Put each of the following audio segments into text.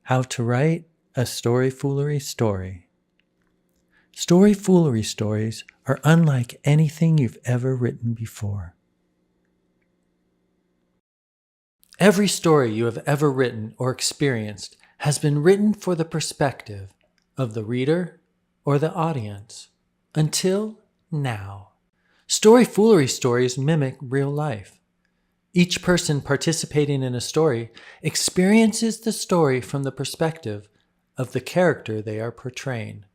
How to write a story foolery story. Story foolery stories are unlike anything you've ever written before. Every story you have ever written or experienced has been written for the perspective of the reader or the audience until now. Story foolery stories mimic real life. Each person participating in a story experiences the story from the perspective of the character they are portraying.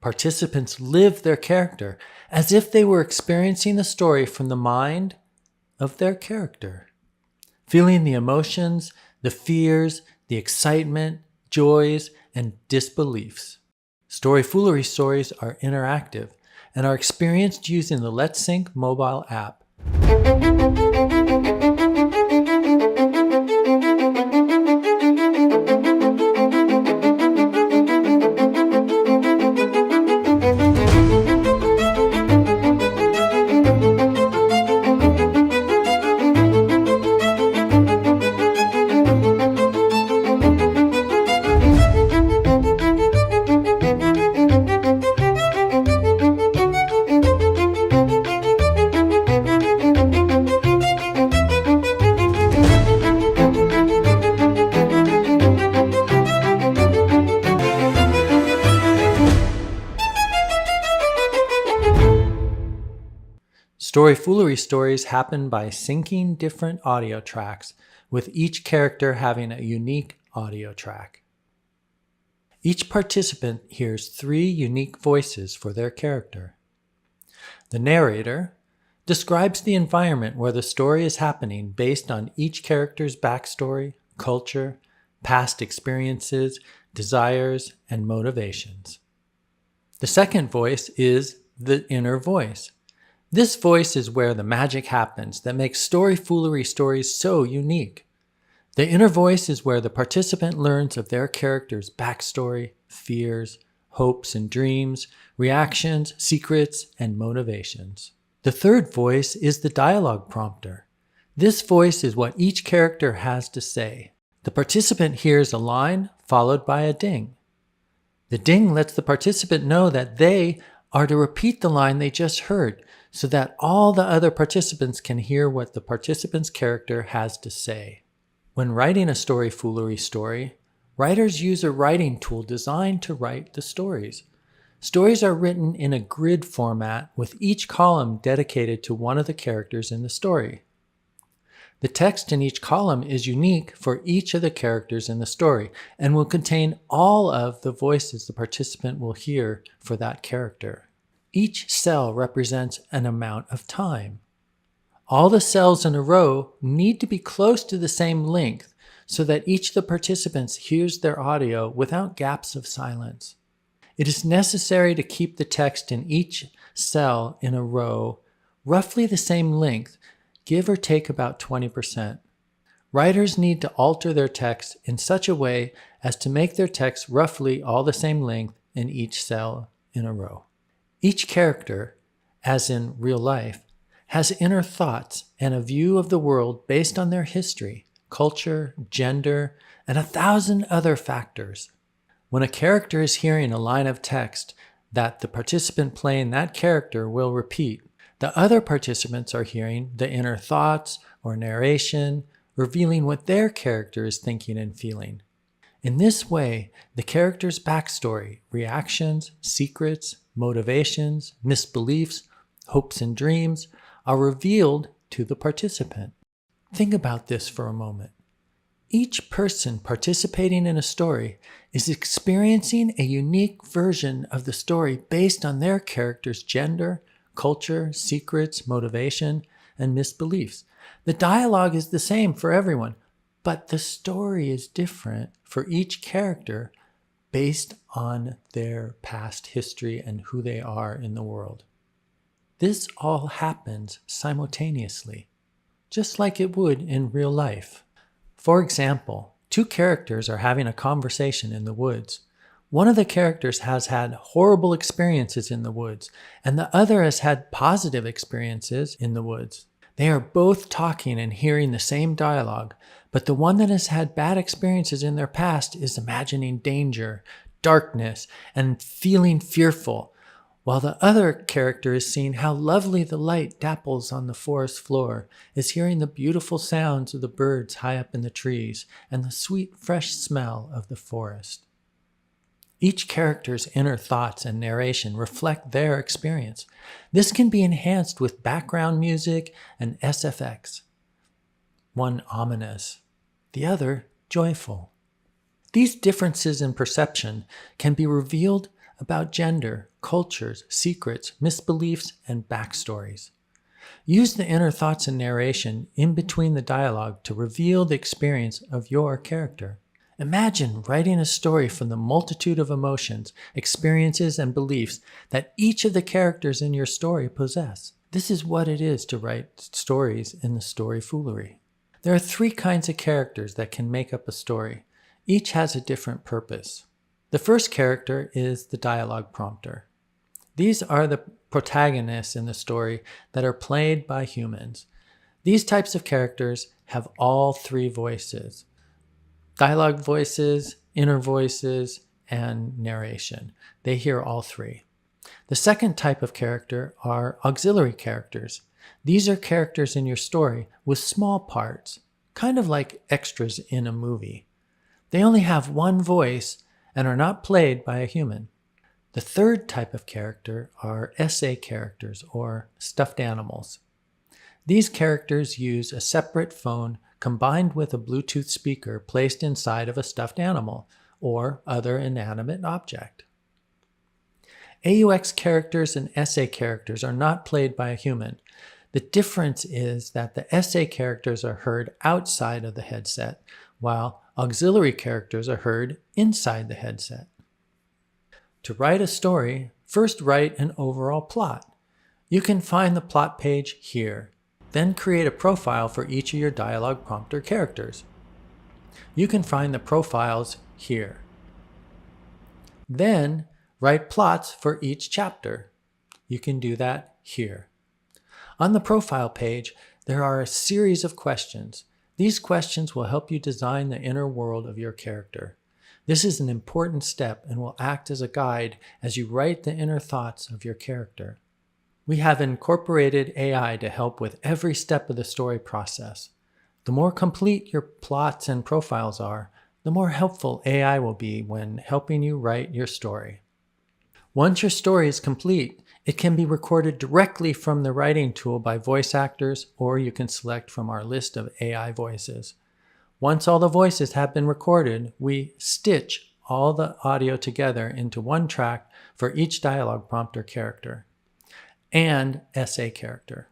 Participants live their character as if they were experiencing the story from the mind of their character, feeling the emotions, the fears, the excitement, joys, and disbeliefs. Story foolery stories are interactive and are experienced using the Let's Sync mobile app. Story foolery stories happen by syncing different audio tracks, with each character having a unique audio track. Each participant hears 3 unique voices for their character. The narrator describes the environment where the story is happening based on each character's backstory, culture, past experiences, desires, and motivations. The second voice is the inner voice. This voice is where the magic happens that makes story foolery stories so unique. The inner voice is where the participant learns of their character's backstory, fears, hopes and dreams, reactions, secrets, and motivations. The third voice is the dialogue prompter. This voice is what each character has to say. The participant hears a line followed by a ding. The ding lets the participant know that they are to repeat the line they just heard, so that all the other participants can hear what the participant's character has to say. When writing a story foolery story, writers use a writing tool designed to write the stories. Stories are written in a grid format with each column dedicated to one of the characters in the story. The text in each column is unique for each of the characters in the story and will contain all of the voices the participant will hear for that character. Each cell represents an amount of time. All the cells in a row need to be close to the same length so that each of the participants hears their audio without gaps of silence. It is necessary to keep the text in each cell in a row roughly the same length, give or take about 20%. Writers need to alter their text in such a way as to make their text roughly all the same length in each cell in a row. Each character, as in real life, has inner thoughts and a view of the world based on their history, culture, gender, and 1,000 other factors. When a character is hearing a line of text that the participant playing that character will repeat, the other participants are hearing the inner thoughts or narration, revealing what their character is thinking and feeling. In this way, the character's backstory, reactions, secrets, motivations, misbeliefs, hopes and dreams are revealed to the participant. Think about this for a moment. Each person participating in a story is experiencing a unique version of the story based on their character's gender, culture, secrets, motivation, and misbeliefs. The dialogue is the same for everyone, but the story is different for each character based on their past history and who they are in the world. This all happens simultaneously, just like it would in real life. For example, 2 characters are having a conversation in the woods. One of the characters has had horrible experiences in the woods, and the other has had positive experiences in the woods. They are both talking and hearing the same dialogue, But the one that has had bad experiences in their past is imagining danger, darkness, and feeling fearful, while the other character is seeing how lovely the light dapples on the forest floor, is hearing the beautiful sounds of the birds high up in the trees, and the sweet, fresh smell of the forest. Each character's inner thoughts and narration reflect their experience. This can be enhanced with background music and SFX. One ominous, the other joyful. These differences in perception can be revealed about gender, cultures, secrets, misbeliefs, and backstories. Use the inner thoughts and narration in between the dialogue to reveal the experience of your character. Imagine writing a story from the multitude of emotions, experiences, and beliefs that each of the characters in your story possess. This is what it is to write stories in the story Foolery. There are 3 kinds of characters that can make up a story. Each has a different purpose. The first character is the dialogue prompter. These are the protagonists in the story that are played by humans. These types of characters have all 3 voices: dialogue voices, inner voices, and narration. They hear all 3. The second type of character are auxiliary characters. These are characters in your story with small parts, kind of like extras in a movie. They only have one voice and are not played by a human. The third type of character are SA characters, or stuffed animals. These characters use a separate phone combined with a Bluetooth speaker placed inside of a stuffed animal or other inanimate object. AUX characters and SA characters are not played by a human. The difference is that the SA characters are heard outside of the headset, while auxiliary characters are heard inside the headset. To write a story, first write an overall plot. You can find the plot page here. Then create a profile for each of your dialogue prompter characters. You can find the profiles here. Then write plots for each chapter. You can do that here. On the profile page, there are a series of questions. These questions will help you design the inner world of your character. This is an important step and will act as a guide as you write the inner thoughts of your character. We have incorporated AI to help with every step of the story process. The more complete your plots and profiles are, the more helpful AI will be when helping you write your story. Once your story is complete, it can be recorded directly from the writing tool by voice actors, or you can select from our list of AI voices. Once all the voices have been recorded, we stitch all the audio together into one track for each dialogue prompter character and SA character.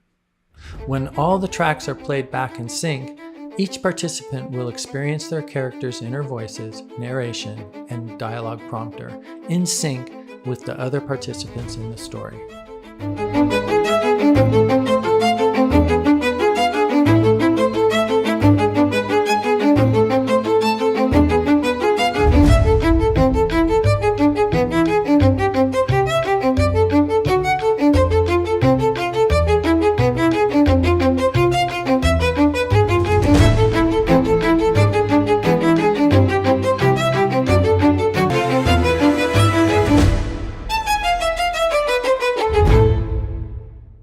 When all the tracks are played back in sync, each participant will experience their character's inner voices, narration, and dialogue prompter in sync with the other participants in the story.